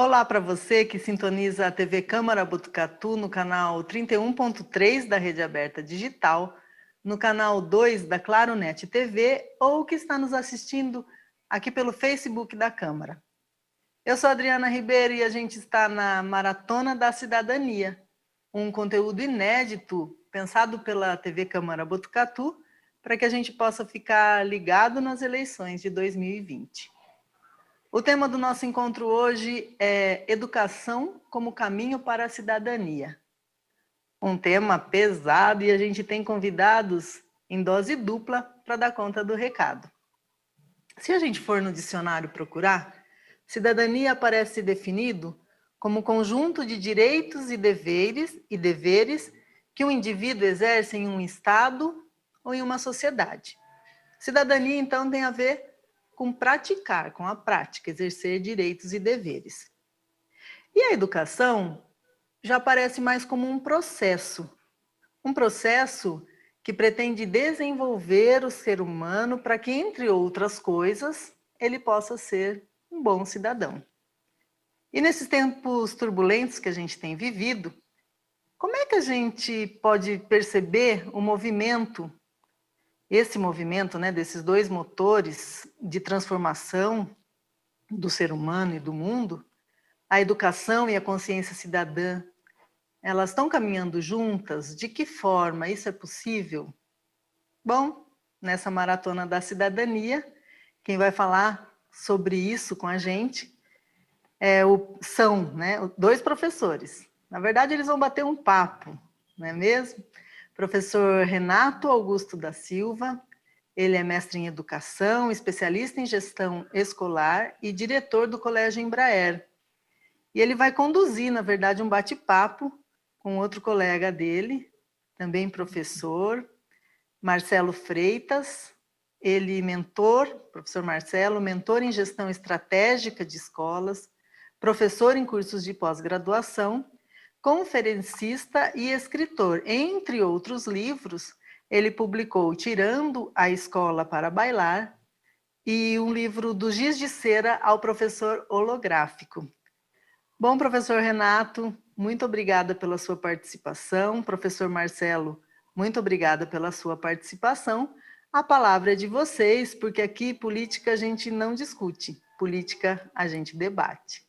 Olá para você que sintoniza a TV Câmara Botucatu no canal 31.3 da Rede Aberta Digital, no canal 2 da Claro Net TV ou que está nos assistindo aqui pelo Facebook da Câmara. Eu sou Adriana Ribeiro e a gente está na Maratona da Cidadania, um conteúdo inédito pensado pela TV Câmara Botucatu para que a gente possa ficar ligado nas eleições de 2020. O tema do nosso encontro hoje é Educação como caminho para a cidadania. Um tema pesado e a gente tem convidados em dose dupla para dar conta do recado. Se a gente for no dicionário procurar, cidadania aparece definido como conjunto de direitos e deveres que um indivíduo exerce em um estado ou em uma sociedade. Cidadania, então, tem a ver com praticar, com a prática, exercer direitos e deveres. E a educação já aparece mais como um processo que pretende desenvolver o ser humano para que, entre outras coisas, ele possa ser um bom cidadão. E nesses tempos turbulentos que a gente tem vivido, como é que a gente pode perceber o movimento, esse movimento, né, desses dois motores de transformação do ser humano e do mundo, a educação e a consciência cidadã, elas estão caminhando juntas? De que forma isso é possível? Bom, nessa Maratona da Cidadania, quem vai falar sobre isso com a gente são dois professores. Na verdade, eles vão bater um papo, não é mesmo? Professor Renato Augusto da Silva, ele é mestre em educação, especialista em gestão escolar e diretor do Colégio Embraer. E ele vai conduzir, na verdade, um bate-papo com outro colega dele, também professor, Marcelo Freitas, ele professor Marcelo, mentor em gestão estratégica de escolas, professor em cursos de pós-graduação, conferencista e escritor. Entre outros livros, ele publicou Tirando a Escola para Bailar e um livro do Giz de Cera ao Professor Holográfico. Bom, professor Renato, muito obrigada pela sua participação. Professor Marcelo, muito obrigada pela sua participação. A palavra é de vocês, porque aqui política a gente não discute, política a gente debate.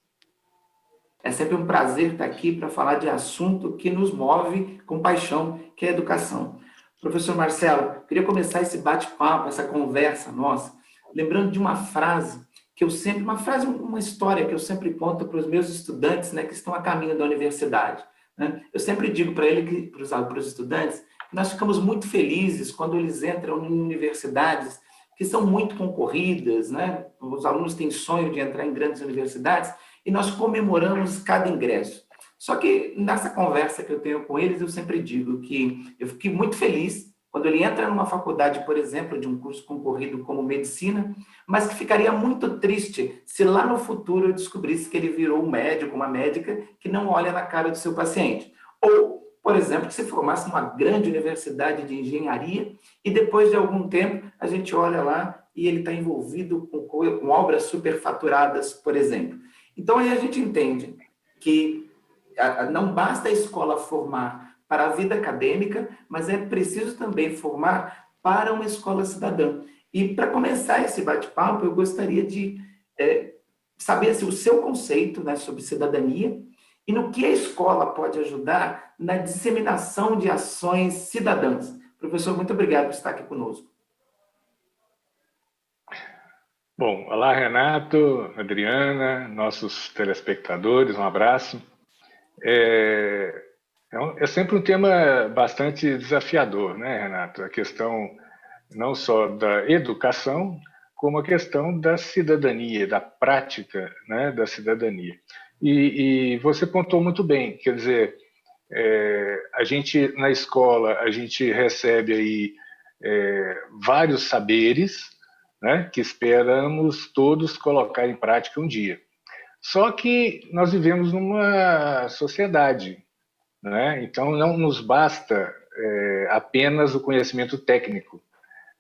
É sempre um prazer estar aqui para falar de assunto que nos move com paixão, que é a educação. Professor Marcelo, queria começar esse bate-papo, essa conversa nossa, lembrando de uma frase uma história que eu sempre conto para os meus estudantes, né, que estão a caminho da universidade. Né? Eu sempre digo para os estudantes que nós ficamos muito felizes quando eles entram em universidades que são muito concorridas, né? Os alunos têm sonho de entrar em grandes universidades, e nós comemoramos cada ingresso. Só que nessa conversa que eu tenho com eles, eu sempre digo que eu fiquei muito feliz quando ele entra numa faculdade, por exemplo, de um curso concorrido como medicina, mas que ficaria muito triste se lá no futuro eu descobrisse que ele virou um médico, uma médica, que não olha na cara do seu paciente. Ou, por exemplo, que se formasse numa grande universidade de engenharia e depois de algum tempo a gente olha lá e ele está envolvido com obras superfaturadas, por exemplo. Então, aí a gente entende que não basta a escola formar para a vida acadêmica, mas é preciso também formar para uma escola cidadã. E, para começar esse bate-papo, eu gostaria de saber o seu conceito, né, sobre cidadania e no que a escola pode ajudar na disseminação de ações cidadãs. Professor, muito obrigado por estar aqui conosco. Bom, olá Renato, Adriana, nossos telespectadores, um abraço. É sempre um tema bastante desafiador, né, Renato? A questão não só da educação, como a questão da cidadania, da prática, né, da cidadania. E você pontuou muito bem, quer dizer, a gente na escola, a gente recebe aí vários saberes, né, que esperamos todos colocar em prática um dia. Só que nós vivemos numa sociedade, né? Então não nos basta apenas o conhecimento técnico.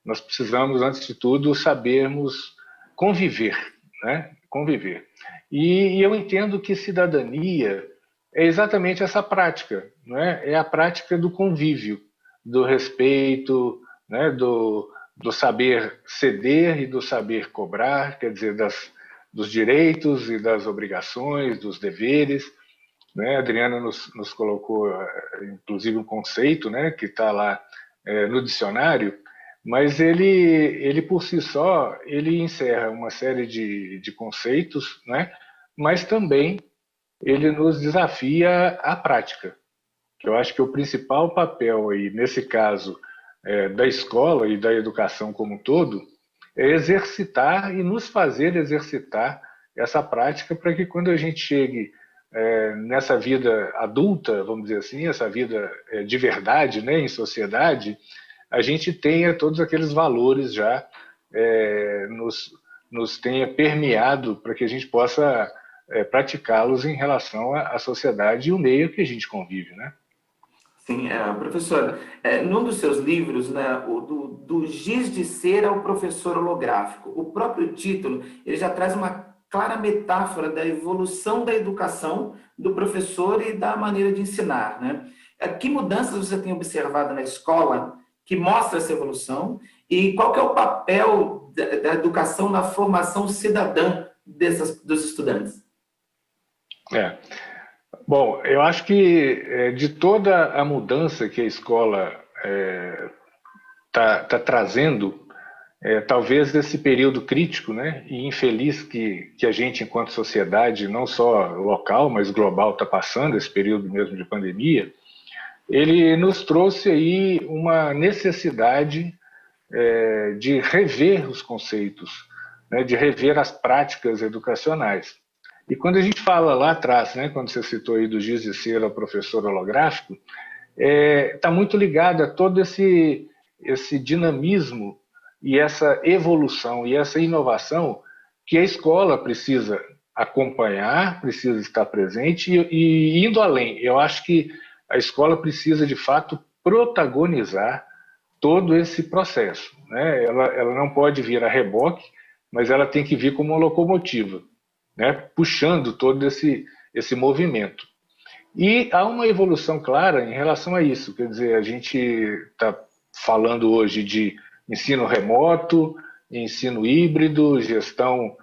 Nós precisamos, antes de tudo, sabermos conviver, né? Conviver. E eu entendo que cidadania é exatamente essa prática, né? É a prática do convívio, do respeito, né? Do saber ceder e do saber cobrar, quer dizer, dos direitos e das obrigações, dos deveres, né? A Adriana nos colocou, inclusive, um conceito, né? Que está lá no dicionário, mas ele por si só, ele encerra uma série de conceitos, né? Mas também ele nos desafia à prática. Eu acho que o principal papel aí, nesse caso, da escola e da educação como um todo, é exercitar e nos fazer exercitar essa prática para que quando a gente chegue nessa vida adulta, vamos dizer assim, essa vida de verdade, né, em sociedade, a gente tenha todos aqueles valores já nos tenha permeado para que a gente possa praticá-los em relação à sociedade e o meio que a gente convive, né? Sim, professor, num dos seus livros, né, do Giz de Cera ao Professor Holográfico, o próprio título, ele já traz uma clara metáfora da evolução da educação do professor e da maneira de ensinar, né? Que mudanças você tem observado na escola que mostra essa evolução e qual que é o papel da educação na formação cidadã dos estudantes? Bom, eu acho que de toda a mudança que a escola tá trazendo, talvez esse período crítico, né, e infeliz que a gente, enquanto sociedade, não só local, mas global, está passando, esse período mesmo de pandemia, ele nos trouxe aí uma necessidade de rever os conceitos, né, de rever as práticas educacionais. E quando a gente fala lá atrás, né, quando você citou aí do giz de cera ao professor holográfico, está muito ligado a todo esse dinamismo e essa evolução e essa inovação que a escola precisa acompanhar, precisa estar presente e indo além. Eu acho que a escola precisa, de fato, protagonizar todo esse processo, né? Ela não pode vir a reboque, mas ela tem que vir como uma locomotiva, né? Puxando todo esse movimento. E há uma evolução clara em relação a isso. Quer dizer, a gente está falando hoje de ensino remoto, ensino híbrido, gestão,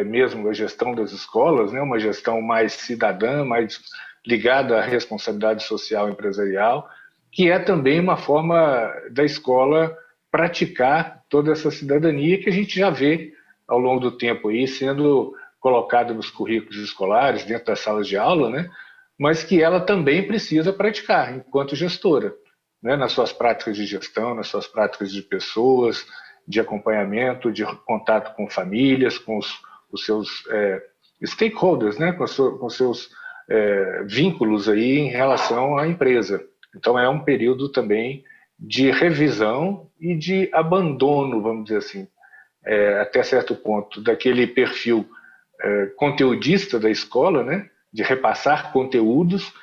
mesmo a gestão das escolas, né? Uma gestão mais cidadã, mais ligada à responsabilidade social empresarial, que é também uma forma da escola praticar toda essa cidadania que a gente já vê ao longo do tempo aí sendo colocado nos currículos escolares, dentro das salas de aula, né? Mas que ela também precisa praticar enquanto gestora, né? Nas suas práticas de gestão, nas suas práticas de pessoas, de acompanhamento, de contato com famílias, com os seus stakeholders, né? Com seus vínculos aí em relação à empresa. Então é um período também de revisão e de abandono, vamos dizer assim, até certo ponto, daquele perfil conteudista da escola, né? De repassar conteúdos,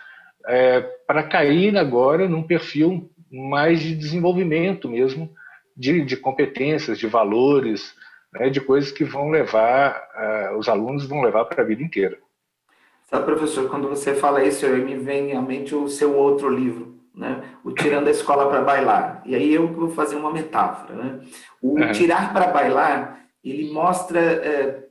para cair agora num perfil mais de desenvolvimento mesmo, de competências, de valores, né? De coisas que vão levar, os alunos vão levar para a vida inteira. Sabe, professor, quando você fala isso, me vem à mente o seu outro livro, né? O Tirando a Escola para Bailar. E aí eu vou fazer uma metáfora, né? O Tirar para Bailar, ele mostra,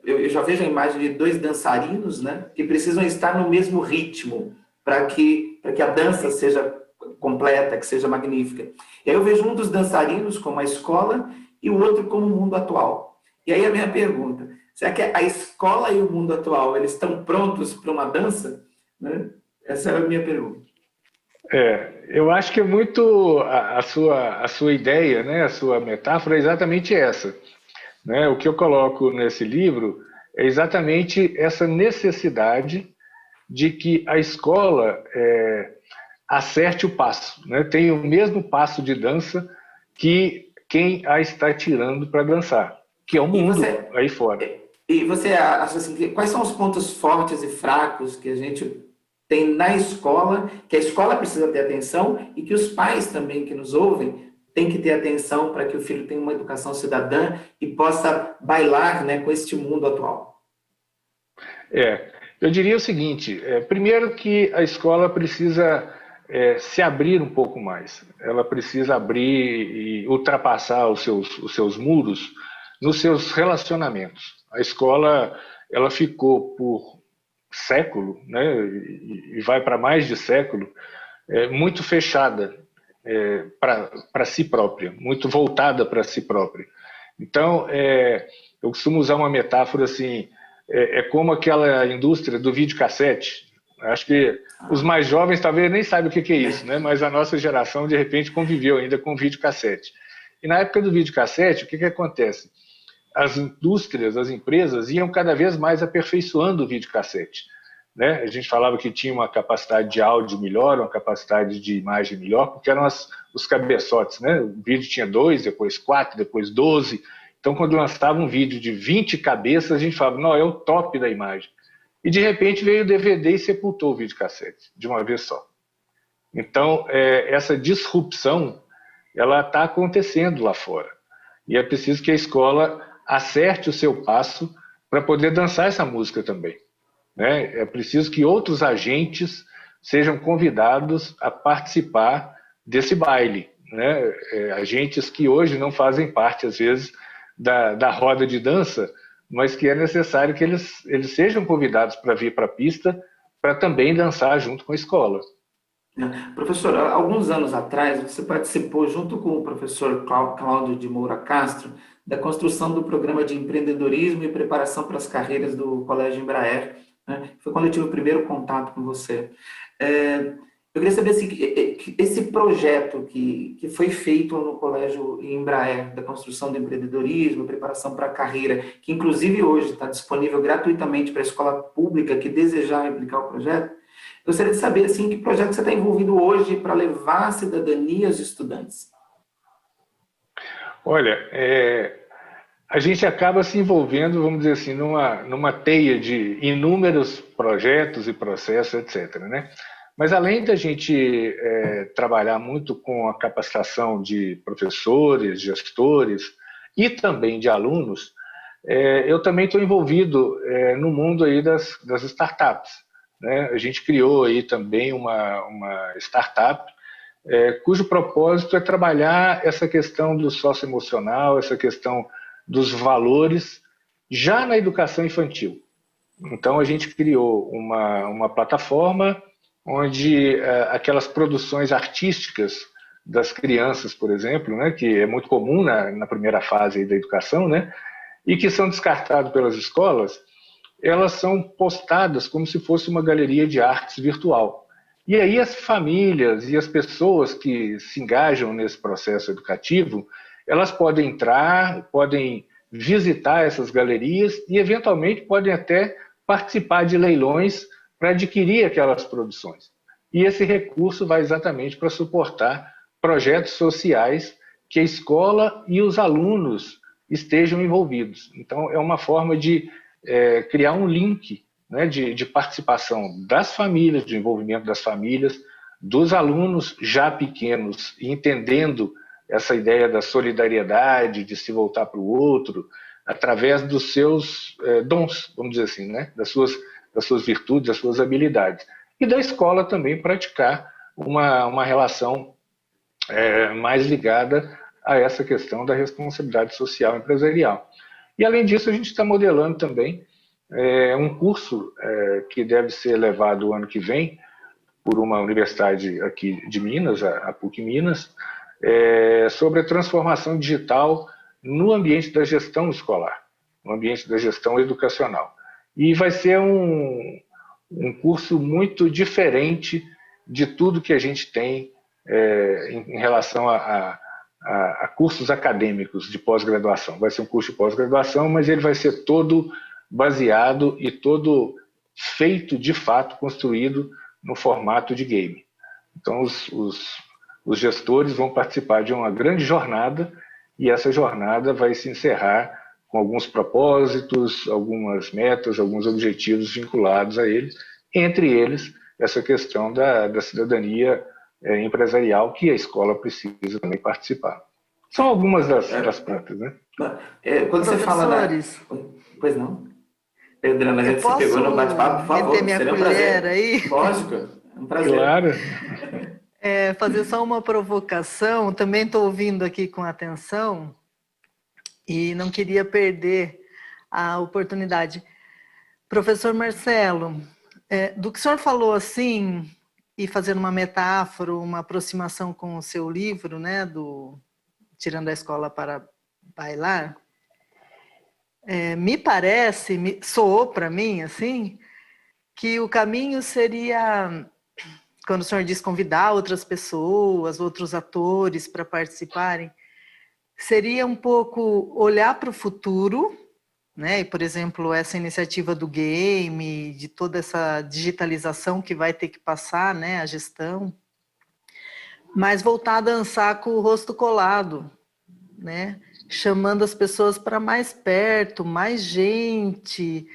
eu já vejo a imagem de dois dançarinos, né? Que precisam estar no mesmo ritmo para que a dança seja completa, que seja magnífica. E aí eu vejo um dos dançarinos como a escola e o outro como o mundo atual. E aí a minha pergunta: será que a escola e o mundo atual, eles estão prontos para uma dança? Né? Essa é a minha pergunta. Eu acho que é muito a sua ideia, né? A sua metáfora é exatamente essa, né? O que eu coloco nesse livro é exatamente essa necessidade de que a escola acerte o passo, né? Tenha o mesmo passo de dança que quem a está tirando para dançar, que é o mundo aí fora. E você acha assim, quais são os pontos fortes e fracos que a gente tem na escola, que a escola precisa ter atenção e que os pais também que nos ouvem têm que ter atenção para que o filho tenha uma educação cidadã e possa bailar, né, com este mundo atual? Eu diria o seguinte: primeiro que a escola precisa se abrir um pouco mais, ela precisa abrir e ultrapassar os seus muros nos seus relacionamentos. A escola ela ficou por século, né, e vai para mais de século, muito fechada para si própria, muito voltada para si própria. Então, eu costumo usar uma metáfora assim, como aquela indústria do videocassete. Acho que os mais jovens talvez nem saibam o que é isso, né? Mas a nossa geração, de repente, conviveu ainda com videocassete. E na época do videocassete, o que acontece? As indústrias, as empresas iam cada vez mais aperfeiçoando o videocassete. Né? A gente falava que tinha uma capacidade de áudio melhor, uma capacidade de imagem melhor, porque eram os cabeçotes. Né? O vídeo tinha 2, depois 4, depois 12. Então, quando lançava um vídeo de 20 cabeças, a gente falava, não, é o top da imagem. E, de repente, veio o DVD e sepultou o videocassete, de uma vez só. Então, essa disrupção, ela está acontecendo lá fora. E é preciso que a escola acerte o seu passo para poder dançar essa música também. Né? É preciso que outros agentes sejam convidados a participar desse baile. Né? Agentes que hoje não fazem parte, às vezes, da roda de dança, mas que é necessário que eles sejam convidados para vir para a pista para também dançar junto com a escola. Professor, há alguns anos atrás, você participou, junto com o professor Cláudio de Moura Castro, da construção do programa de empreendedorismo e preparação para as carreiras do Colégio Embraer. Né? Foi quando eu tive o primeiro contato com você. Eu queria saber se esse projeto que foi feito no Colégio Embraer, da construção do empreendedorismo, preparação para a carreira, que inclusive hoje está disponível gratuitamente para a escola pública que desejar replicar o projeto, eu gostaria de saber assim, que projeto você está envolvido hoje para levar a cidadania aos estudantes. Olha, a gente acaba se envolvendo, vamos dizer assim, numa teia de inúmeros projetos e processos, etc. Né? Mas além da gente trabalhar muito com a capacitação de professores, gestores e também de alunos, eu também estou envolvido no mundo aí das startups. Né? A gente criou aí também uma startup cujo propósito é trabalhar essa questão do socioemocional, essa questão dos valores já na educação infantil. Então a gente criou uma plataforma onde aquelas produções artísticas das crianças, por exemplo, né, que é muito comum na primeira fase aí da educação, né, e que são descartadas pelas escolas, elas são postadas como se fosse uma galeria de artes virtual. E aí as famílias e as pessoas que se engajam nesse processo educativo, elas podem entrar, podem visitar essas galerias e, eventualmente, podem até participar de leilões para adquirir aquelas produções. E esse recurso vai exatamente para suportar projetos sociais que a escola e os alunos estejam envolvidos. Então, é uma forma de criar um link, né, de participação das famílias, de envolvimento das famílias, dos alunos já pequenos, entendendo essa ideia da solidariedade, de se voltar para o outro, através dos seus dons, vamos dizer assim, né, das suas virtudes, das suas habilidades. E da escola também praticar uma relação mais ligada a essa questão da responsabilidade social empresarial. E, além disso, a gente está modelando também um curso que deve ser levado o ano que vem por uma universidade aqui de Minas, a PUC Minas, sobre a transformação digital no ambiente da gestão escolar, no ambiente da gestão educacional. E vai ser um curso muito diferente de tudo que a gente tem em relação a cursos acadêmicos de pós-graduação. Vai ser um curso de pós-graduação, mas ele vai ser todo baseado e todo feito, de fato, construído no formato de game. Então, os gestores vão participar de uma grande jornada e essa jornada vai se encerrar com alguns propósitos, algumas metas, alguns objetivos vinculados a eles, entre eles essa questão da cidadania empresarial que a escola precisa também participar. São algumas das pontas, né? Quando você fala Professores, Pois não? Adriana, a Eu gente se pegou no posso bate-papo, por favor, meter minha seria um colher prazer. aí? Lógico, é um prazer. Claro. Fazer só uma provocação. Também estou ouvindo aqui com atenção e não queria perder a oportunidade. Professor Marcelo, do que o senhor falou assim, e fazendo uma metáfora, uma aproximação com o seu livro, né, do Tirando a Escola para Bailar, me parece, soou para mim, assim, que o caminho seria, quando o senhor diz convidar outras pessoas, outros atores para participarem, seria um pouco olhar para o futuro, né? E, por exemplo, essa iniciativa do game, de toda essa digitalização que vai ter que passar, né, a gestão, mas voltar a dançar com o rosto colado, né? Chamando as pessoas para mais perto, mais gente,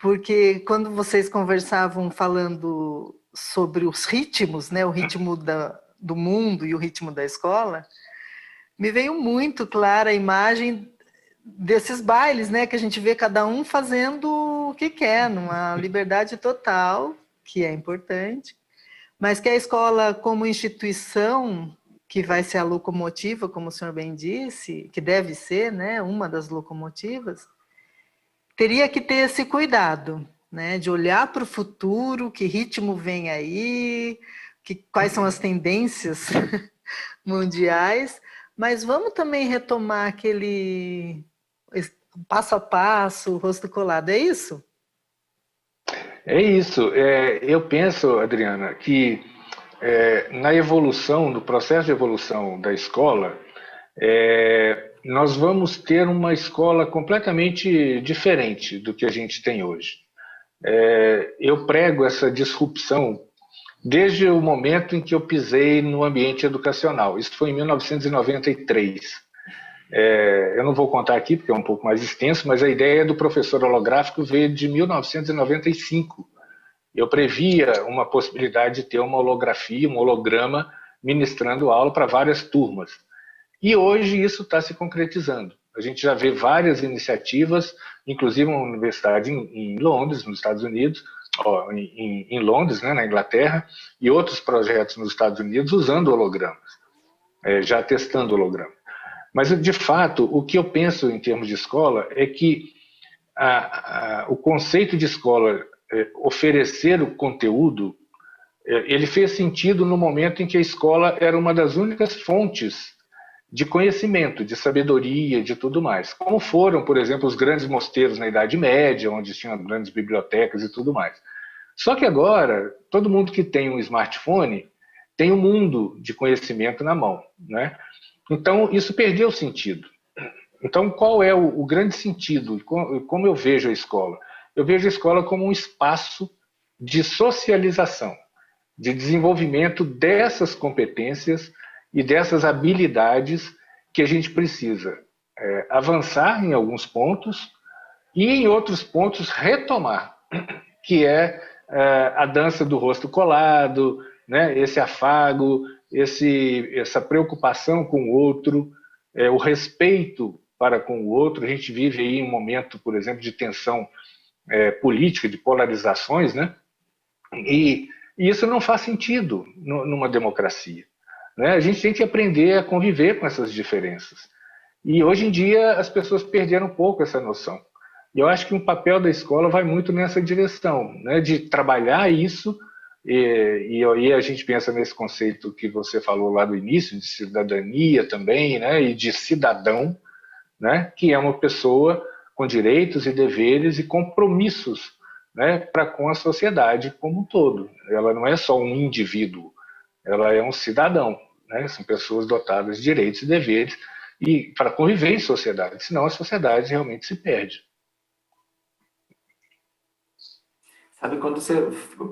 porque quando vocês conversavam falando sobre os ritmos, né, o ritmo do mundo e o ritmo da escola, me veio muito clara a imagem desses bailes, né, que a gente vê cada um fazendo o que quer, numa liberdade total, que é importante, mas que a escola como instituição, que vai ser a locomotiva, como o senhor bem disse, que deve ser, né, uma das locomotivas, teria que ter esse cuidado, né, de olhar para o futuro, que ritmo vem aí, quais são as tendências mundiais, mas vamos também retomar aquele passo a passo, rosto colado, é isso? É isso. Eu penso, Adriana, que na evolução, no processo de evolução da escola, nós vamos ter uma escola completamente diferente do que a gente tem hoje. Eu prego essa disrupção desde o momento em que eu pisei no ambiente educacional. Isso foi em 1993. Eu não vou contar aqui, porque é um pouco mais extenso, mas a ideia do professor holográfico veio de 1995. Eu previa uma possibilidade de ter uma holografia, um holograma, ministrando aula para várias turmas. E hoje isso está se concretizando. A gente já vê várias iniciativas, inclusive uma universidade em Londres, nos Estados Unidos, em Londres, né, na Inglaterra, e outros projetos nos Estados Unidos usando hologramas, já testando hologramas. Mas, de fato, o que eu penso em termos de escola é que o conceito de escola, oferecer o conteúdo, ele fez sentido no momento em que a escola era uma das únicas fontes de conhecimento, de sabedoria, de tudo mais. Como foram, por exemplo, os grandes mosteiros na Idade Média, onde tinham grandes bibliotecas e tudo mais. Só que agora, todo mundo que tem um smartphone tem um mundo de conhecimento na mão, né? Então, isso perdeu o sentido. Então, qual é o grande sentido? Como eu vejo a escola? Eu vejo a escola como um espaço de socialização, de desenvolvimento dessas competências e dessas habilidades que a gente precisa avançar em alguns pontos e em outros pontos retomar, que é a dança do rosto colado, né, esse afago, essa preocupação com o outro, o respeito para com o outro. A gente vive aí um momento, por exemplo, de tensão política, de polarizações, né? E isso não faz sentido numa democracia, né? A gente tem que aprender a conviver com essas diferenças. E hoje em dia as pessoas perderam um pouco essa noção. E eu acho que o papel da escola vai muito nessa direção, né? De trabalhar isso. E aí a gente pensa nesse conceito que você falou lá do início, de cidadania também, né, e de cidadão, né, que é uma pessoa com direitos e deveres e compromissos, né, para com a sociedade como um todo. Ela não é só um indivíduo, ela é um cidadão, né, são pessoas dotadas de direitos e deveres e para conviver em sociedade, senão a sociedade realmente se perde. Sabe, quando você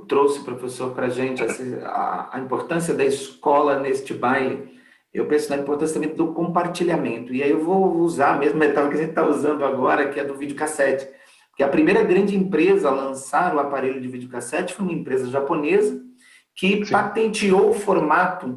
trouxe, professor, para a gente a importância da escola neste baile, eu penso na importância também do compartilhamento. E aí eu vou usar a mesma metáfora que a gente está usando agora, que é do videocassete. Porque a primeira grande empresa a lançar o aparelho de videocassete foi uma empresa japonesa que Sim. patenteou um formato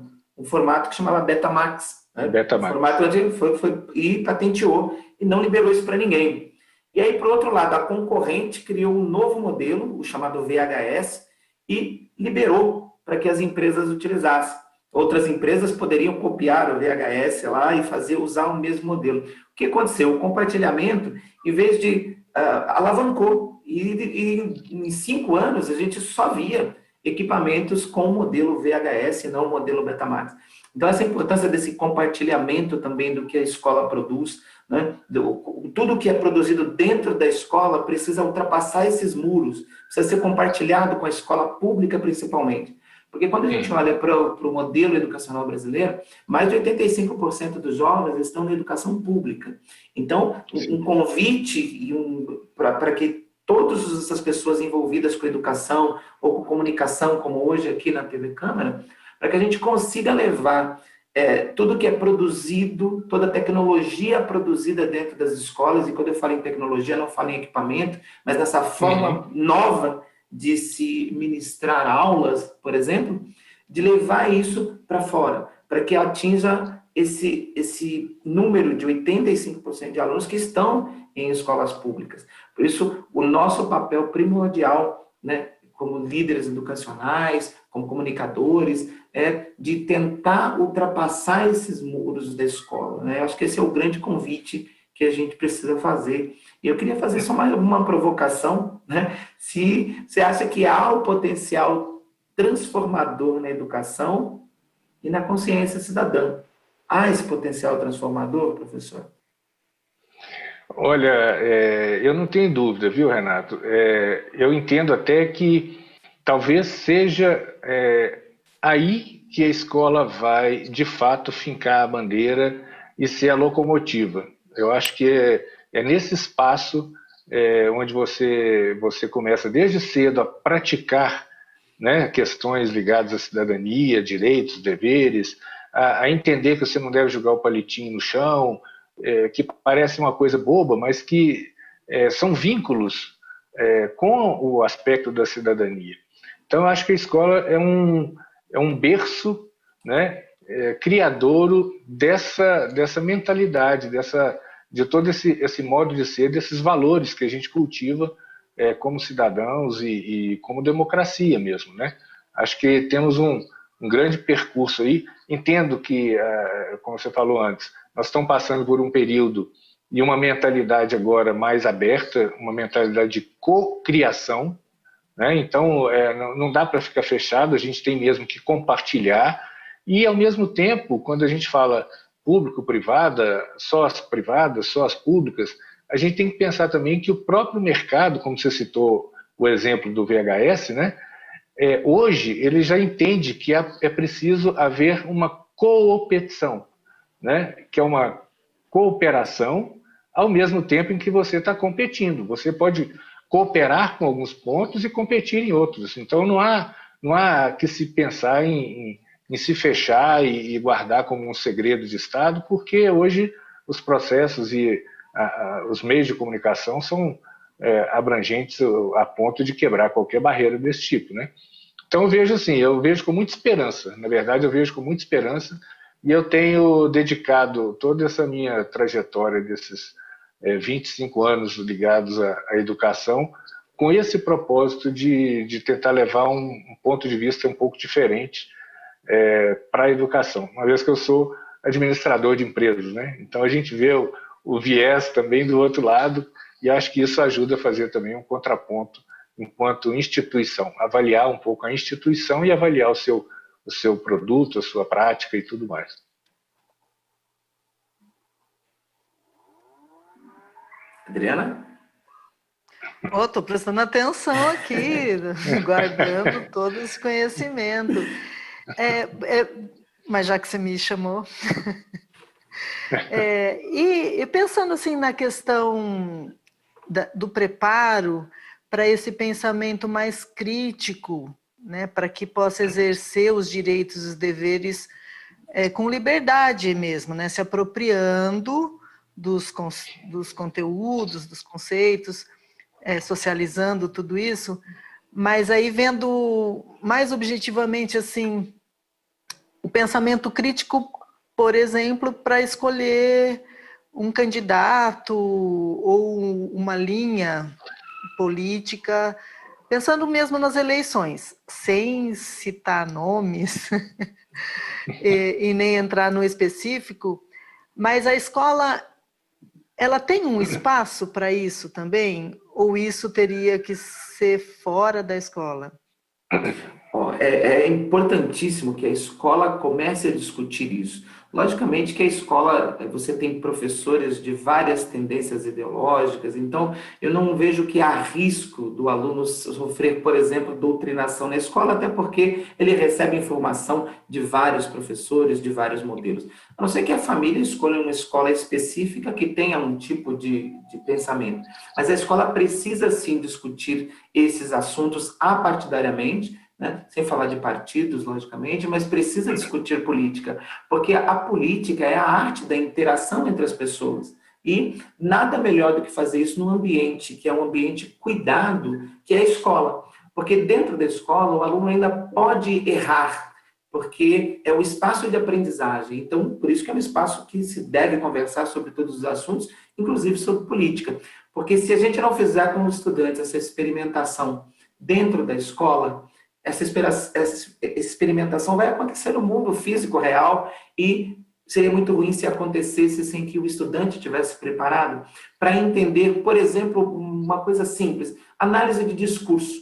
que chamava Betamax. Né? Betamax. Um formato onde e patenteou e não liberou isso para ninguém. E aí, por outro lado, a concorrente criou um novo modelo, o chamado VHS, e liberou para que as empresas utilizassem. Outras empresas poderiam copiar o VHS lá e usar o mesmo modelo. O que aconteceu? O compartilhamento, em vez de alavancou, e em 5 anos a gente só via equipamentos com o modelo VHS e não o modelo Betamax. Então, essa importância desse compartilhamento também do que a escola produz, né? Tudo que é produzido dentro da escola precisa ultrapassar esses muros, precisa ser compartilhado com a escola pública principalmente. Porque quando a gente olha para o modelo educacional brasileiro, mais de 85% dos jovens estão na educação pública. Então, um convite para que todas essas pessoas envolvidas com educação ou com comunicação, como hoje aqui na TV Câmara, para que a gente consiga levar tudo que é produzido, toda a tecnologia produzida dentro das escolas, e quando eu falo em tecnologia, não falo em equipamento, mas nessa forma nova de se ministrar aulas, por exemplo, de levar isso para fora, para que atinja esse número de 85% de alunos que estão em escolas públicas. Por isso, o nosso papel primordial, né, como líderes educacionais, como comunicadores, é de tentar ultrapassar esses muros da escola, né? Eu acho que esse é o grande convite que a gente precisa fazer. E eu queria fazer só uma provocação, né? Se você acha que há o potencial transformador na educação e na consciência cidadã. Há esse potencial transformador, professor? Olha, eu não tenho dúvida, viu, Renato? Eu entendo até que talvez seja aí que a escola vai, de fato, fincar a bandeira e ser a locomotiva. Eu acho que é nesse espaço onde você começa desde cedo a praticar, né, questões ligadas à cidadania, direitos, deveres, a entender que você não deve jogar o palitinho no chão, que parece uma coisa boba, mas que são vínculos com o aspecto da cidadania. Então, eu acho que a escola é um berço, né, criadouro dessa mentalidade, de todo esse modo de ser, desses valores que a gente cultiva como cidadãos e como democracia mesmo, né? Acho que temos um grande percurso aí. Entendo que, como você falou antes, nós estamos passando por um período e uma mentalidade agora mais aberta, uma mentalidade de cocriação, né? Então, não dá para ficar fechado, a gente tem mesmo que compartilhar e, ao mesmo tempo, quando a gente fala público-privada, só as públicas, a gente tem que pensar também que o próprio mercado, como você citou o exemplo do VHS, né? Hoje ele já entende que é preciso haver uma coopetição, né? Que é uma cooperação ao mesmo tempo em que você está competindo. Você pode cooperar com alguns pontos e competir em outros. Então não há que se pensar em se fechar e guardar como um segredo de Estado, porque hoje os processos e os meios de comunicação são abrangentes a ponto de quebrar qualquer barreira desse tipo, né? Então eu vejo assim, eu vejo com muita esperança, na verdade eu vejo com muita esperança, e eu tenho dedicado toda essa minha trajetória desses 25 anos ligados à educação com esse propósito de tentar levar um ponto de vista um pouco diferente para a educação, uma vez que eu sou administrador de empresas, né? Então a gente vê o viés também do outro lado, e acho que isso ajuda a fazer também um contraponto enquanto instituição, avaliar um pouco a instituição e avaliar o seu produto, a sua prática e tudo mais. Adriana? Estou prestando atenção aqui, guardando todo esse conhecimento. Mas já que você me chamou... E pensando assim na questão do preparo para esse pensamento mais crítico, né, para que possa exercer os direitos e os deveres com liberdade mesmo, né, se apropriando dos conteúdos, dos conceitos, socializando tudo isso, mas aí vendo mais objetivamente assim o pensamento crítico, por exemplo, para escolher um candidato ou uma linha política, pensando mesmo nas eleições, sem citar nomes e nem entrar no específico, mas a escola, ela tem um espaço para isso também? Ou isso teria que ser fora da escola? É importantíssimo que a escola comece a discutir isso. Logicamente que a escola, você tem professores de várias tendências ideológicas, então eu não vejo que há risco do aluno sofrer, por exemplo, doutrinação na escola, até porque ele recebe informação de vários professores, de vários modelos. A não ser que a família escolha uma escola específica que tenha um tipo de pensamento. Mas a escola precisa sim discutir esses assuntos apartidariamente, né? Sem falar de partidos, logicamente, mas precisa discutir política, porque a política é a arte da interação entre as pessoas. E nada melhor do que fazer isso num ambiente, que é um ambiente cuidado, que é a escola. Porque dentro da escola, o aluno ainda pode errar, porque é um espaço de aprendizagem. Então, por isso que é um espaço que se deve conversar sobre todos os assuntos, inclusive sobre política. Porque se a gente não fizer com os estudantes essa experimentação dentro da escola, essa experimentação vai acontecer no mundo físico real e seria muito ruim se acontecesse sem que o estudante tivesse preparado para entender, por exemplo, uma coisa simples, análise de discurso,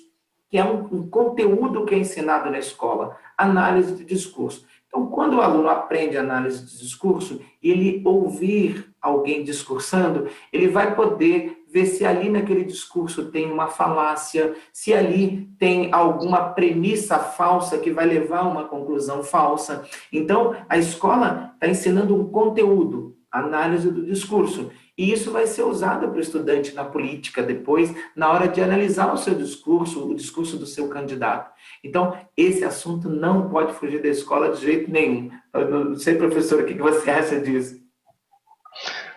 que é um conteúdo que é ensinado na escola, análise de discurso. Então, quando o aluno aprende análise de discurso, ele ouvir alguém discursando, ele vai poder ver se ali naquele discurso tem uma falácia, se ali tem alguma premissa falsa que vai levar a uma conclusão falsa. Então, a escola está ensinando um conteúdo, análise do discurso, e isso vai ser usado para o estudante na política depois, na hora de analisar o seu discurso, o discurso do seu candidato. Então, esse assunto não pode fugir da escola de jeito nenhum. Eu não sei, professor, o que você acha disso?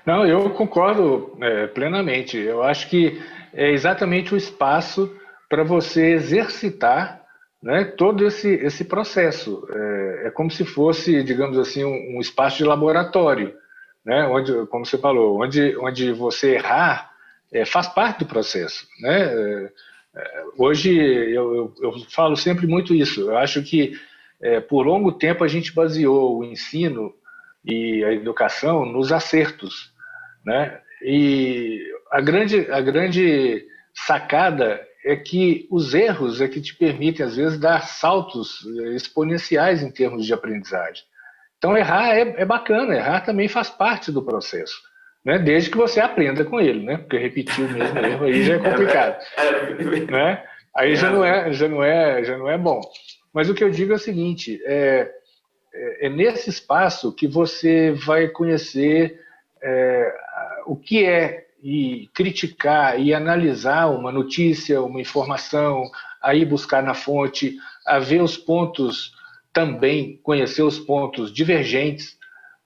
Não, eu concordo plenamente. Eu acho que é exatamente o espaço para você exercitar, né, todo esse processo. É como se fosse, digamos assim, um espaço de laboratório, né, onde, como você falou, onde você errar faz parte do processo, né? Hoje eu falo sempre muito isso. Eu acho que por longo tempo a gente baseou o ensino e a educação nos acertos, né? E a grande sacada é que os erros é que te permitem, às vezes, dar saltos exponenciais em termos de aprendizagem. Então, errar é bacana, errar também faz parte do processo, né? Desde que você aprenda com ele, né? Porque repetir o mesmo erro aí já é complicado, né? Aí já não é bom. Mas o que eu digo é o seguinte, é nesse espaço que você vai conhecer o que é e criticar e analisar uma notícia, uma informação, aí buscar na fonte, a ver os pontos também, conhecer os pontos divergentes,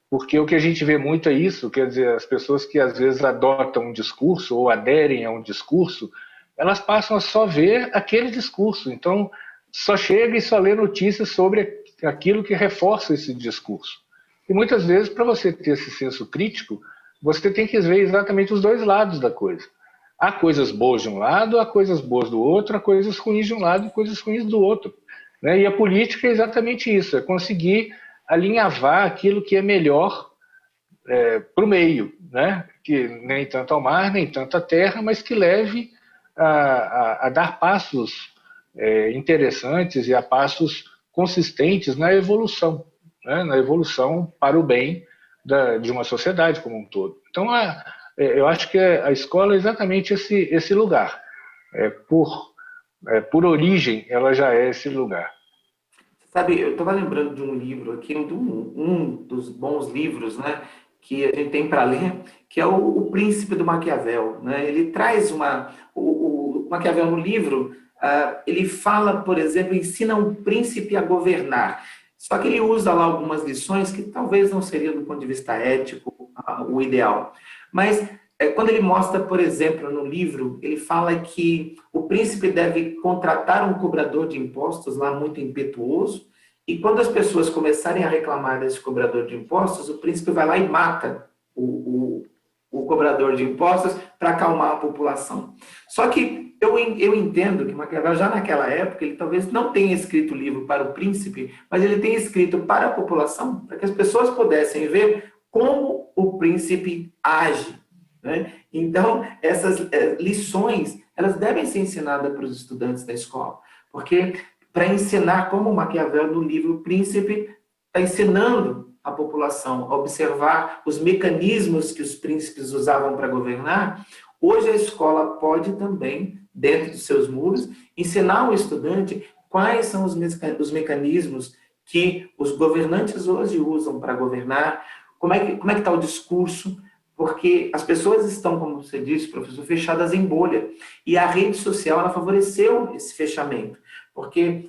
porque o que a gente vê muito é isso, quer dizer, as pessoas que às vezes adotam um discurso ou aderem a um discurso, elas passam a só ver aquele discurso, então só chega e só lê notícias sobre aquilo que reforça esse discurso. E muitas vezes, para você ter esse senso crítico, você tem que ver exatamente os dois lados da coisa. Há coisas boas de um lado, há coisas boas do outro, há coisas ruins de um lado e coisas ruins do outro, né? E a política é exatamente isso, é conseguir alinhavar aquilo que é melhor para o meio, né? Que nem tanto ao mar, nem tanto à terra, mas que leve a dar passos interessantes e a passos consistentes na evolução, né? Na evolução para o bem de uma sociedade como um todo. Então, eu acho que a escola é exatamente esse lugar. Por origem, ela já é esse lugar. Sabe, eu estava lembrando de um livro aqui, um dos bons livros, né, que a gente tem para ler, que é o Príncipe do Maquiavel, né? Ele traz o Maquiavel no livro, ele fala, por exemplo, ensina um príncipe a governar. Só que ele usa lá algumas lições que talvez não seriam, do ponto de vista ético, o ideal. Mas quando ele mostra, por exemplo, no livro, ele fala que o príncipe deve contratar um cobrador de impostos lá muito impetuoso, e quando as pessoas começarem a reclamar desse cobrador de impostos, o príncipe vai lá e mata o o cobrador de impostos para acalmar a população. Só que eu entendo que Maquiavel, já naquela época, ele talvez não tenha escrito o livro para o príncipe, mas ele tenha escrito para a população, para que as pessoas pudessem ver como o príncipe age, né? Então, essas lições, elas devem ser ensinadas para os estudantes da escola, porque para ensinar como Maquiavel, no livro Príncipe, está ensinando a população a observar os mecanismos que os príncipes usavam para governar, hoje a escola pode também, dentro dos seus muros, ensinar o estudante quais são os mecanismos que os governantes hoje usam para governar, como é que está o discurso, porque as pessoas estão, como você disse, professor, fechadas em bolha, e a rede social ela favoreceu esse fechamento, porque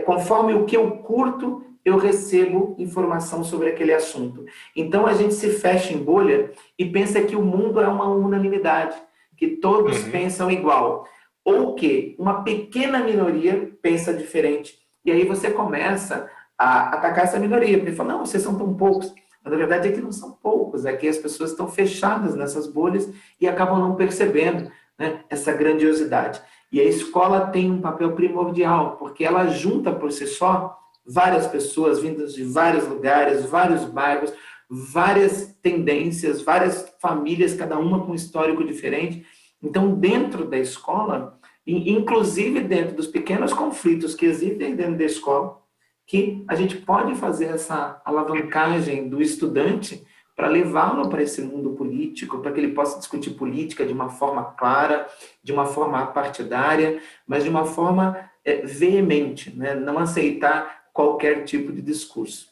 conforme o que eu curto, eu recebo informação sobre aquele assunto. Então, a gente se fecha em bolha e pensa que o mundo é uma unanimidade, que todos pensam igual. Ou que uma pequena minoria pensa diferente. E aí você começa a atacar essa minoria, porque fala, não, vocês são tão poucos. Mas, na verdade, é que não são poucos, é que as pessoas estão fechadas nessas bolhas e acabam não percebendo, né, essa grandiosidade. E a escola tem um papel primordial, porque ela junta por si só várias pessoas vindas de vários lugares, vários bairros, várias tendências, várias famílias, cada uma com um histórico diferente. Então, dentro da escola, inclusive dentro dos pequenos conflitos que existem dentro da escola, que a gente pode fazer essa alavancagem do estudante para levá-lo para esse mundo político, para que ele possa discutir política de uma forma clara, de uma forma apartidária, mas de uma forma veemente, né? Não aceitar qualquer tipo de discurso.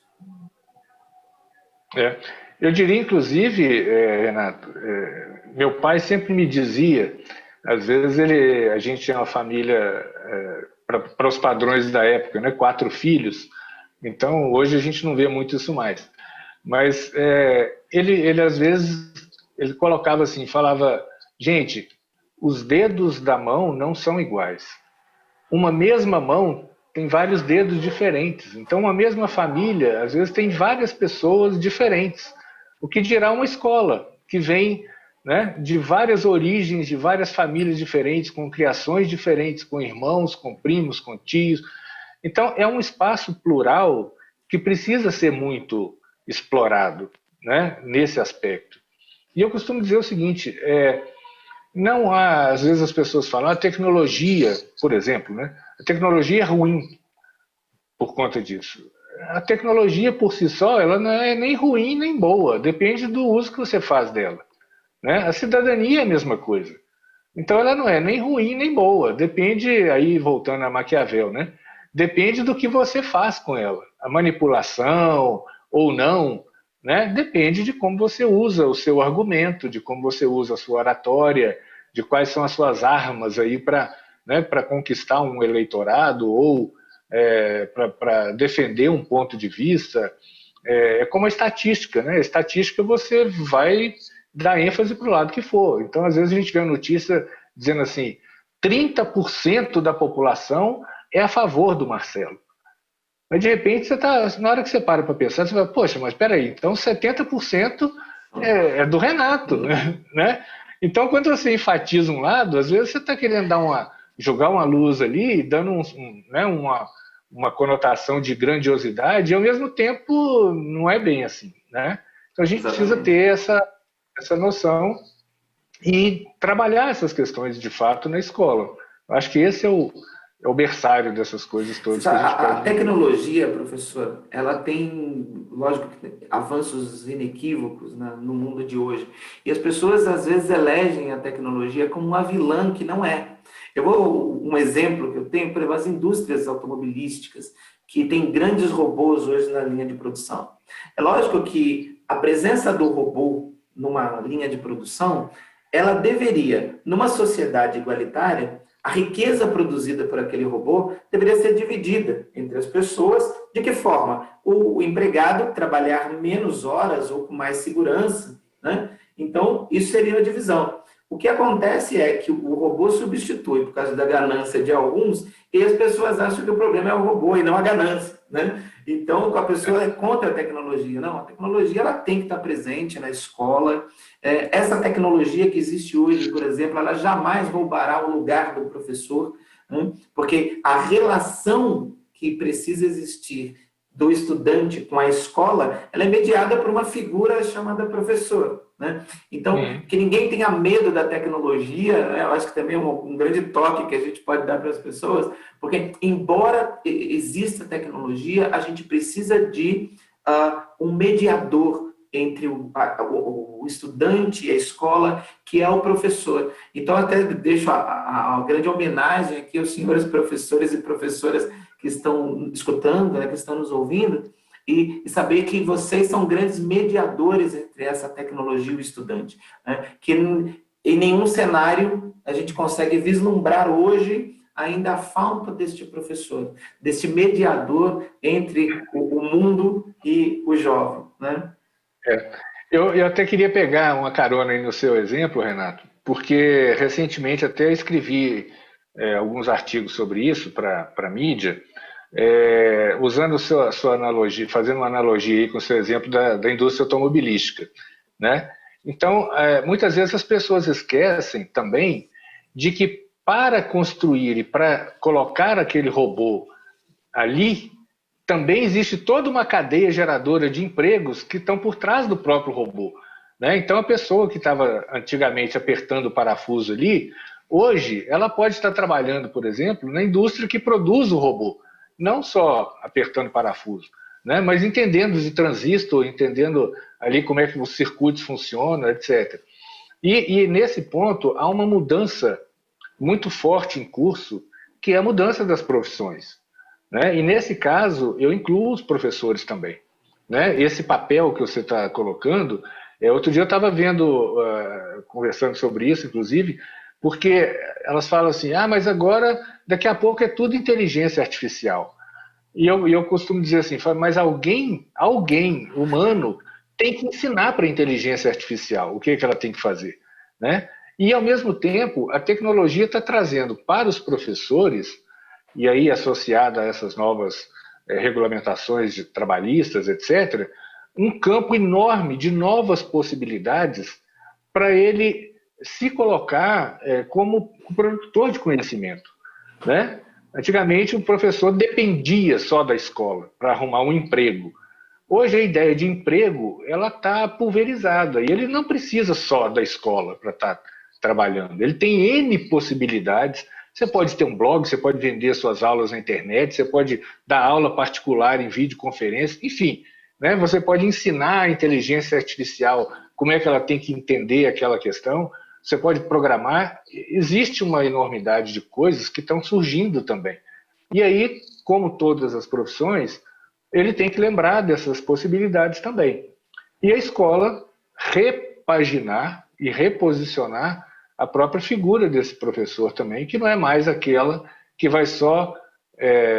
Eu diria, inclusive, Renato, meu pai sempre me dizia, às vezes a gente tinha uma família, para os padrões da época, né, 4 filhos, então hoje a gente não vê muito isso mais. Mas ele às vezes, ele colocava assim, falava, gente, os dedos da mão não são iguais. Uma mesma mão tem vários dedos diferentes. Então, uma mesma família, às vezes, tem várias pessoas diferentes. O que dirá uma escola, que vem, né, de várias origens, de várias famílias diferentes, com criações diferentes, com irmãos, com primos, com tios. Então, é um espaço plural que precisa ser muito explorado, né, nesse aspecto. E eu costumo dizer o seguinte, não há, às vezes as pessoas falam, a tecnologia, por exemplo, né, a tecnologia é ruim por conta disso. A tecnologia por si só, ela não é nem ruim nem boa, depende do uso que você faz dela, né? A cidadania é a mesma coisa. Então ela não é nem ruim nem boa, depende, aí voltando a Maquiavel, né? Depende do que você faz com ela. A manipulação ou não, né? Depende de como você usa o seu argumento, de como você usa a sua oratória, de quais são as suas armas aí para, né, para conquistar um eleitorado ou para defender um ponto de vista. É como a estatística, né? A estatística você vai dar ênfase para o lado que for. Então, às vezes a gente vê a notícia dizendo assim, 30% da população é a favor do Marcelo. Mas, de repente, na hora que você para pensar, você fala, poxa, mas espera aí, então 70% é do Renato, né? Então, quando você enfatiza um lado, às vezes você está querendo jogar uma luz ali, dando né, uma conotação de grandiosidade, e ao mesmo tempo não é bem assim, né? Então a gente precisa ter essa noção e trabalhar essas questões de fato na escola. Eu acho que esse é o berçário dessas coisas todas. A tecnologia, professor, ela tem, lógico, avanços inequívocos, né, no mundo de hoje. E as pessoas, às vezes, elegem a tecnologia como uma vilã que não é. Um exemplo que eu tenho, por exemplo, as indústrias automobilísticas, que tem grandes robôs hoje na linha de produção. É lógico que a presença do robô numa linha de produção, ela deveria, numa sociedade igualitária, a riqueza produzida por aquele robô deveria ser dividida entre as pessoas. De que forma? O empregado trabalhar menos horas ou com mais segurança, né? Então, isso seria a divisão. O que acontece é que o robô substitui por causa da ganância de alguns, e as pessoas acham que o problema é o robô e não a ganância, né? Então, a pessoa é contra a tecnologia. Não, a tecnologia ela tem que estar presente na escola. Essa tecnologia que existe hoje, por exemplo, ela jamais roubará o lugar do professor, né? Porque a relação que precisa existir do estudante com a escola, ela é mediada por uma figura chamada professor, né? Então, que ninguém tenha medo da tecnologia, né? Eu acho que também é um grande toque que a gente pode dar para as pessoas, porque, embora exista tecnologia, a gente precisa de um mediador entre o estudante e a escola, que é o professor. Então, até deixo a grande homenagem aqui aos senhores professores e professoras que estão escutando, né, que estão nos ouvindo, e saber que vocês são grandes mediadores entre essa tecnologia e o estudante, né? Que em nenhum cenário a gente consegue vislumbrar hoje ainda a falta deste professor, deste mediador entre o mundo e o jovem, né? Eu até queria pegar uma carona aí no seu exemplo, Renato, porque recentemente até escrevi alguns artigos sobre isso para a mídia, usando a sua analogia, fazendo uma analogia aí com o seu exemplo da indústria automobilística, né? Então, muitas vezes as pessoas esquecem também de que para construir e para colocar aquele robô ali, também existe toda uma cadeia geradora de empregos que estão por trás do próprio robô, né? Então, a pessoa que estava antigamente apertando o parafuso ali, hoje ela pode estar trabalhando, por exemplo, na indústria que produz o robô, não só apertando parafuso, né? Mas entendendo de transistor, entendendo ali como é que os circuitos funcionam, etc. E nesse ponto há uma mudança muito forte em curso, que é a mudança das profissões, né? E nesse caso, eu incluo os professores também, né? Esse papel que você está colocando, outro dia eu estava vendo, conversando sobre isso, inclusive, porque elas falam assim, mas agora, daqui a pouco é tudo inteligência artificial. E eu costumo dizer assim, mas alguém humano, tem que ensinar para a inteligência artificial o que ela tem que fazer, né? E, ao mesmo tempo, a tecnologia está trazendo para os professores, e aí associada a essas novas regulamentações trabalhistas, etc., um campo enorme de novas possibilidades para ele se colocar como produtor de conhecimento, né? Antigamente, o professor dependia só da escola para arrumar um emprego. Hoje, a ideia de emprego ela está pulverizada e ele não precisa só da escola para estar trabalhando. Ele tem N possibilidades. Você pode ter um blog, você pode vender suas aulas na internet, você pode dar aula particular em videoconferência, enfim, né? Você pode ensinar a inteligência artificial como é que ela tem que entender aquela questão, você pode programar. Existe uma enormidade de coisas que estão surgindo também. E aí, como todas as profissões, ele tem que lembrar dessas possibilidades também. E a escola repaginar e reposicionar a própria figura desse professor também, que não é mais aquela que vai só,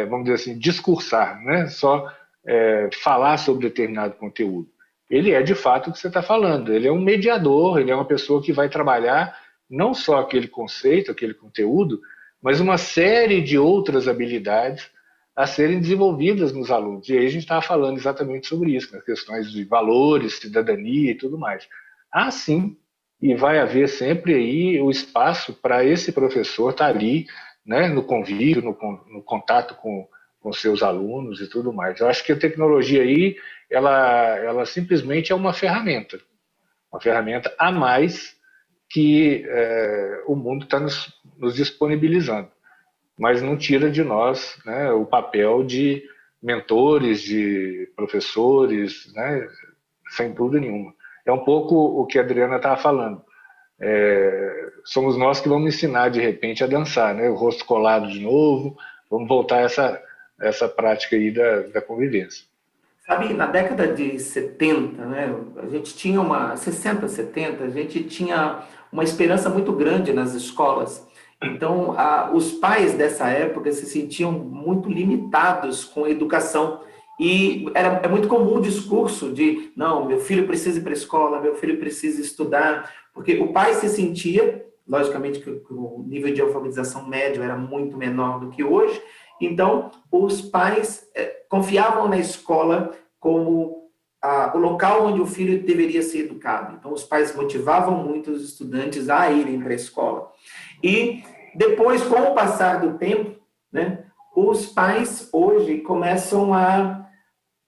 vamos dizer assim, discursar, né? Só falar sobre determinado conteúdo. Ele é, de fato, o que você está falando. Ele é um mediador, ele é uma pessoa que vai trabalhar não só aquele conceito, aquele conteúdo, mas uma série de outras habilidades a serem desenvolvidas nos alunos. E aí a gente estava falando exatamente sobre isso, nas questões de valores, cidadania e tudo mais. Sim, e vai haver sempre aí o espaço para esse professor estar ali, né, no convívio, no contato com seus alunos e tudo mais. Eu acho que a tecnologia aí, ela simplesmente é uma ferramenta a mais que o mundo está nos disponibilizando, mas não tira de nós, né, o papel de mentores, de professores, né, sem dúvida nenhuma. É um pouco o que a Adriana estava falando. Somos nós que vamos ensinar, de repente, a dançar, né? O rosto colado de novo, vamos voltar a essa prática aí da convivência. Sabe, na década de 70, né, a gente tinha 60, 70, a gente tinha uma esperança muito grande nas escolas. Então, os pais dessa época se sentiam muito limitados com a educação. E é muito comum o discurso de, não, meu filho precisa ir para a escola, meu filho precisa estudar, Porque o pai se sentia, logicamente que o nível de alfabetização médio era muito menor do que hoje, então os pais confiavam na escola como o local onde o filho deveria ser educado. Então os pais motivavam muito os estudantes a irem para a escola. E depois, com o passar do tempo, né, os pais hoje começam a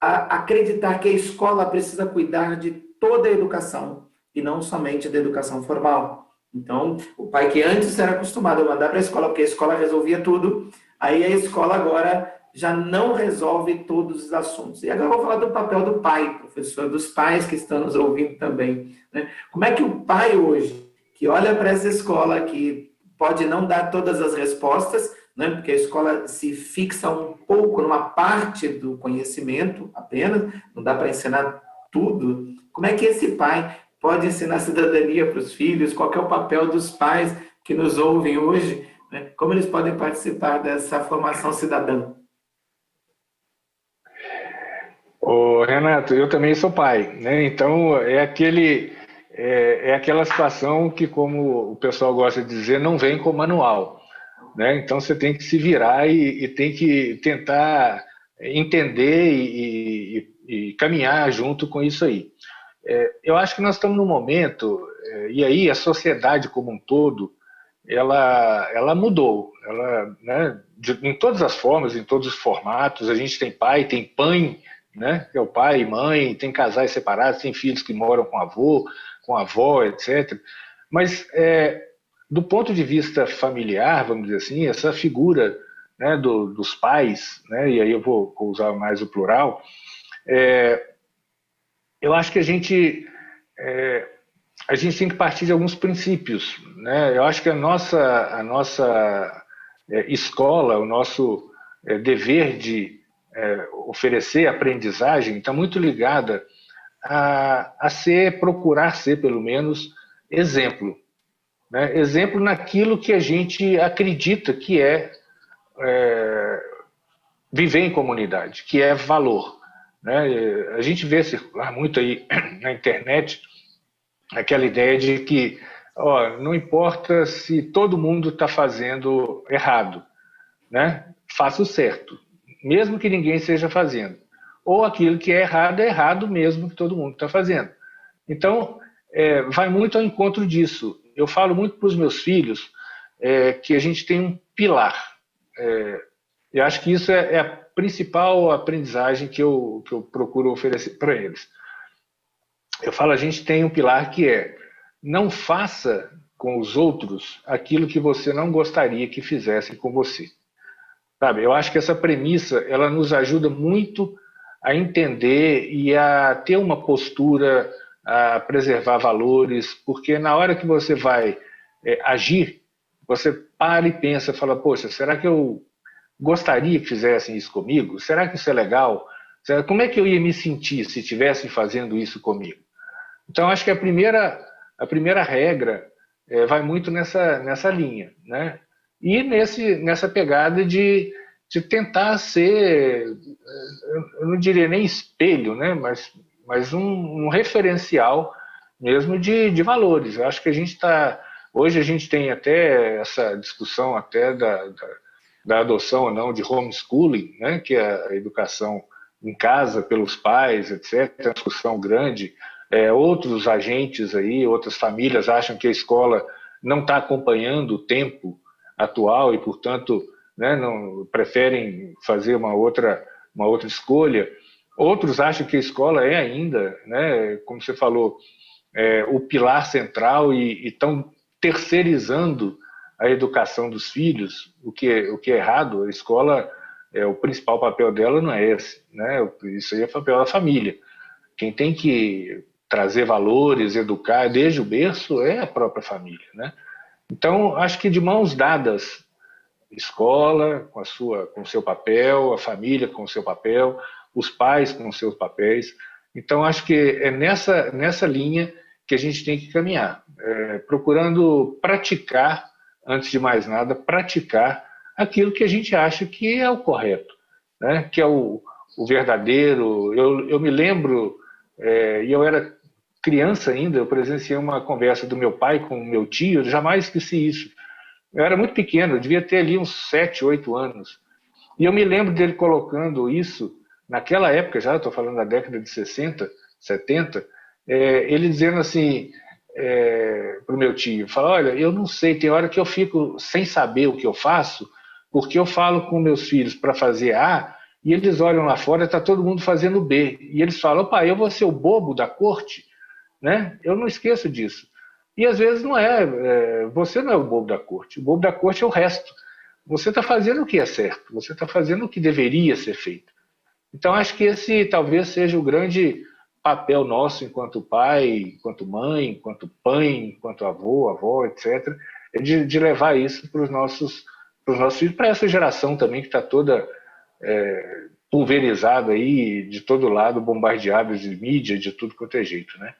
acreditar que a escola precisa cuidar de toda a educação e não somente da educação formal. Então, o pai que antes era acostumado a mandar para a escola, porque a escola resolvia tudo, aí a escola agora já não resolve todos os assuntos. E agora eu vou falar do papel do pai, professor, dos pais que estão nos ouvindo também, né? Como é que o pai hoje, que olha para essa escola, que pode não dar todas as respostas, né? Porque a escola se fixa um pouco numa parte do conhecimento apenas, não dá para ensinar tudo. Como é que esse pai pode ensinar cidadania para os filhos? Qual que é o papel dos pais que nos ouvem hoje? Né? Como eles podem participar dessa formação cidadã? Ô, Renato, eu também sou pai, né? Então é aquela situação que, como o pessoal gosta de dizer, não vem com manual, né? Então você tem que se virar e tem que tentar entender e caminhar junto com isso aí. Eu acho que nós estamos num momento, e aí a sociedade como um todo, ela mudou, né, em todas as formas, em todos os formatos. A gente tem pai, tem mãe, né, que é o pai e mãe, tem casais separados, tem filhos que moram com avô, com avó, etc. Mas, do ponto de vista familiar, vamos dizer assim, essa figura, né, dos pais, né, e aí eu vou usar mais o plural, eu acho que a gente tem que partir de alguns princípios, né? Eu acho que a nossa escola, o nosso dever de oferecer aprendizagem está muito ligada procurar ser, pelo menos, exemplo, né? Exemplo naquilo que a gente acredita que é viver em comunidade, que é valor, né? A gente vê circular muito aí na internet aquela ideia de que não importa se todo mundo está fazendo errado, né? Faça o certo, mesmo que ninguém esteja fazendo. Ou aquilo que é errado mesmo que todo mundo está fazendo. Então, vai muito ao encontro disso. Eu falo muito para os meus filhos que a gente tem um pilar. Eu acho que isso é a principal aprendizagem que eu procuro oferecer para eles. Eu falo, a gente tem um pilar que é: não faça com os outros aquilo que você não gostaria que fizessem com você. Sabe? Eu acho que essa premissa, ela nos ajuda muito a entender e a ter uma postura, a preservar valores, porque na hora que você vai agir, você para e pensa, fala, poxa, será que eu gostaria que fizessem isso comigo? Será que isso é legal? Como é que eu ia me sentir se estivessem fazendo isso comigo? Então, acho que a primeira regra vai muito nessa linha, né? E nessa pegada de tentar ser, eu não diria nem espelho, né? Mas um referencial mesmo de valores. Eu acho que hoje a gente tem até essa discussão até da adoção ou não de homeschooling, né? Que é a educação em casa pelos pais, etc. É uma discussão grande. Outros agentes aí, outras famílias acham que a escola não está acompanhando o tempo atual e, portanto, né, não preferem fazer uma outra escolha. Outros acham que a escola é ainda, né, como você falou, o pilar central e estão terceirizando a educação dos filhos, o que é errado. A escola, o principal papel dela não é esse, né? Isso aí é o papel da família. Quem tem que trazer valores, educar desde o berço é a própria família, né? Então, acho que de mãos dadas, escola com o seu papel, a família com o seu papel, os pais com os seus papéis. Então, acho que é nessa linha que a gente tem que caminhar, procurando praticar, antes de mais nada, praticar aquilo que a gente acha que é o correto, né? Que é o verdadeiro. Eu me lembro, e eu era criança ainda, eu presenciei uma conversa do meu pai com o meu tio, eu jamais esqueci isso. Eu era muito pequeno, eu devia ter ali uns 7, 8 anos. E eu me lembro dele colocando isso, naquela época já, estou falando da década de 60, 70, ele dizendo assim para o meu tio, fala, olha, eu não sei, tem hora que eu fico sem saber o que eu faço, porque eu falo com meus filhos para fazer A, e eles olham lá fora, está todo mundo fazendo B. E eles falam, opa, eu vou ser o bobo da corte? Né? Eu não esqueço disso. E às vezes não você não é o bobo da corte, o bobo da corte é o resto. Você está fazendo o que é certo, você está fazendo o que deveria ser feito. Então, acho que esse talvez seja o grande papel nosso enquanto pai, enquanto mãe, enquanto pai, enquanto avô, avó, etc., é de levar isso para os nossos filhos, para essa geração também que está toda pulverizada aí, de todo lado, bombardeada de mídia, de tudo quanto é jeito, né?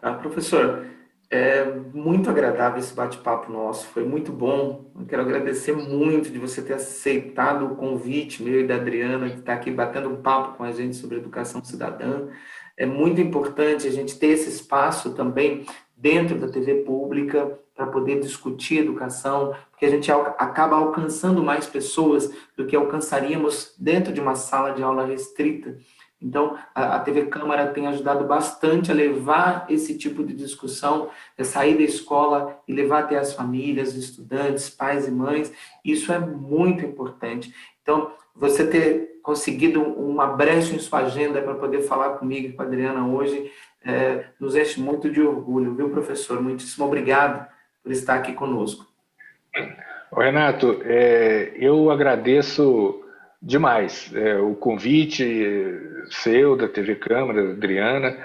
Tá, professor, é muito agradável esse bate-papo nosso, foi muito bom. Eu quero agradecer muito de você ter aceitado o convite meu e da Adriana, de estar aqui batendo um papo com a gente sobre educação cidadã. É muito importante a gente ter esse espaço também dentro da TV pública para poder discutir educação, porque a gente acaba alcançando mais pessoas do que alcançaríamos dentro de uma sala de aula restrita. Então, a TV Câmara tem ajudado bastante a levar esse tipo de discussão, sair da escola e levar até as famílias, estudantes, pais e mães. Isso é muito importante. Então, você ter conseguido uma brecha em sua agenda para poder falar comigo e com a Adriana hoje, nos enche muito de orgulho, viu, professor? Muitíssimo obrigado por estar aqui conosco. Renato, eu agradeço demais o convite seu, da TV Câmara, da Adriana.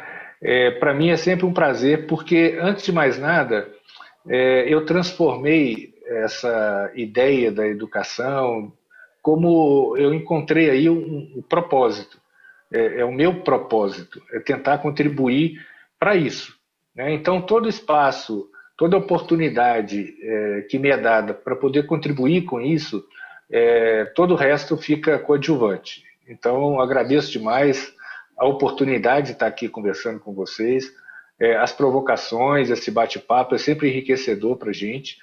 Para mim é sempre um prazer, porque, antes de mais nada, eu transformei essa ideia da educação como eu encontrei aí um propósito. É o meu propósito, é tentar contribuir para isso, né? Então, todo espaço, toda oportunidade que me é dada para poder contribuir com isso, todo o resto fica coadjuvante. Então, agradeço demais a oportunidade de estar aqui conversando com vocês, as provocações, esse bate-papo é sempre enriquecedor para a gente,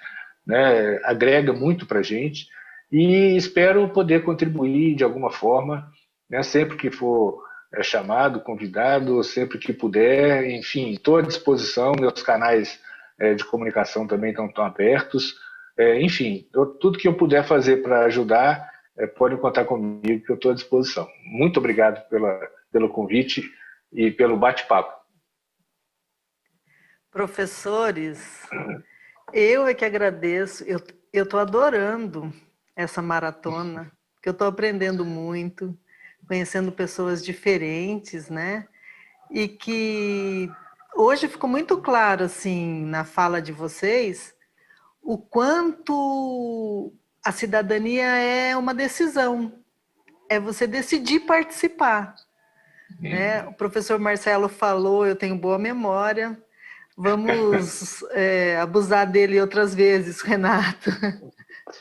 né? Agrega muito para a gente, e espero poder contribuir de alguma forma, né? Sempre que for chamado, convidado, sempre que puder, enfim, estou à disposição, meus canais de comunicação também estão abertos. Enfim, tudo que eu puder fazer para ajudar, podem contar comigo, que eu estou à disposição. Muito obrigado pelo convite e pelo bate-papo. Professores, eu é que agradeço, eu estou adorando essa maratona, porque eu estou aprendendo muito, conhecendo pessoas diferentes, né? E que hoje ficou muito claro, assim, na fala de vocês, o quanto a cidadania é uma decisão, é você decidir participar, né? O professor Marcelo falou, eu tenho boa memória, vamos abusar dele outras vezes, Renato,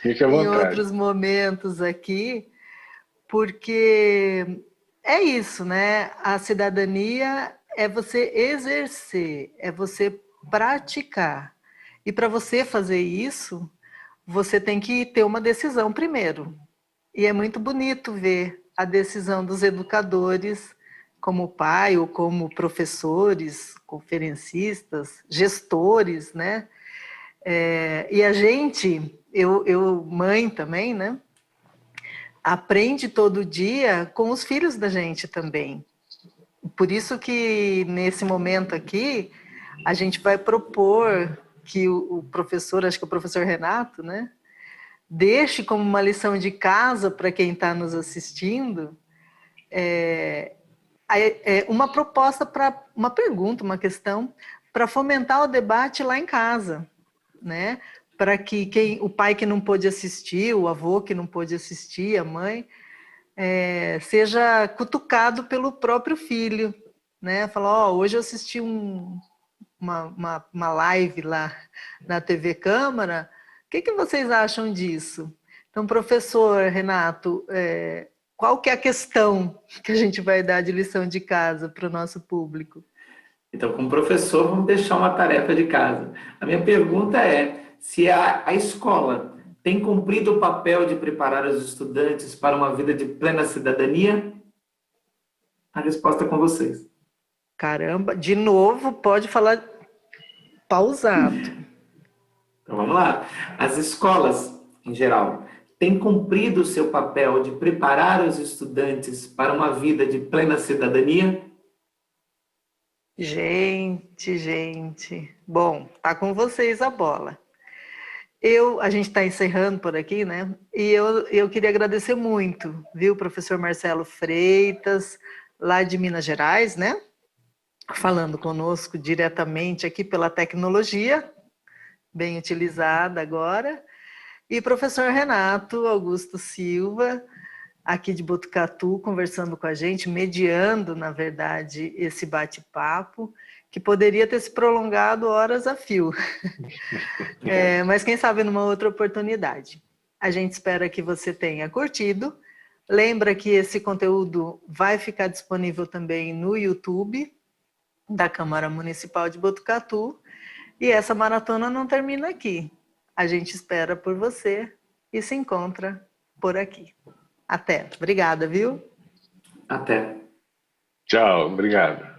Fique à em vontade. outros momentos aqui, porque é isso, né? A cidadania é você exercer, é você praticar. E para você fazer isso, você tem que ter uma decisão primeiro. E é muito bonito ver a decisão dos educadores, como pai ou como professores, conferencistas, gestores, né? E a gente, eu mãe também, né? Aprende todo dia com os filhos da gente também. Por isso que nesse momento aqui, a gente vai propor que o professor, acho que é o professor Renato, né? Deixe como uma lição de casa para quem está nos assistindo uma proposta para uma pergunta, uma questão para fomentar o debate lá em casa, né? Para que o pai que não pôde assistir, o avô que não pôde assistir, a mãe, seja cutucado pelo próprio filho, né? Falar, hoje eu assisti uma live lá na TV Câmara, o que vocês acham disso? Então, professor Renato, qual que é a questão que a gente vai dar de lição de casa para o nosso público? Então, como professor, vamos deixar uma tarefa de casa. A minha pergunta é se a escola tem cumprido o papel de preparar os estudantes para uma vida de plena cidadania? A resposta é com vocês. Caramba, de novo, pode falar pausado. Então, vamos lá. As escolas, em geral, têm cumprido o seu papel de preparar os estudantes para uma vida de plena cidadania? Gente. Bom, tá com vocês a bola. A gente está encerrando por aqui, né? E eu queria agradecer muito, viu, professor Marcelo Freitas, lá de Minas Gerais, né? Falando conosco diretamente aqui pela tecnologia, bem utilizada agora. E professor Renato Augusto Silva, aqui de Botucatu, conversando com a gente, mediando, na verdade, esse bate-papo, que poderia ter se prolongado horas a fio. Mas quem sabe numa outra oportunidade. A gente espera que você tenha curtido. Lembra que esse conteúdo vai ficar disponível também no YouTube da Câmara Municipal de Botucatu. E essa maratona não termina aqui. A gente espera por você e se encontra por aqui. Até. Obrigada, viu? Até. Tchau, obrigado.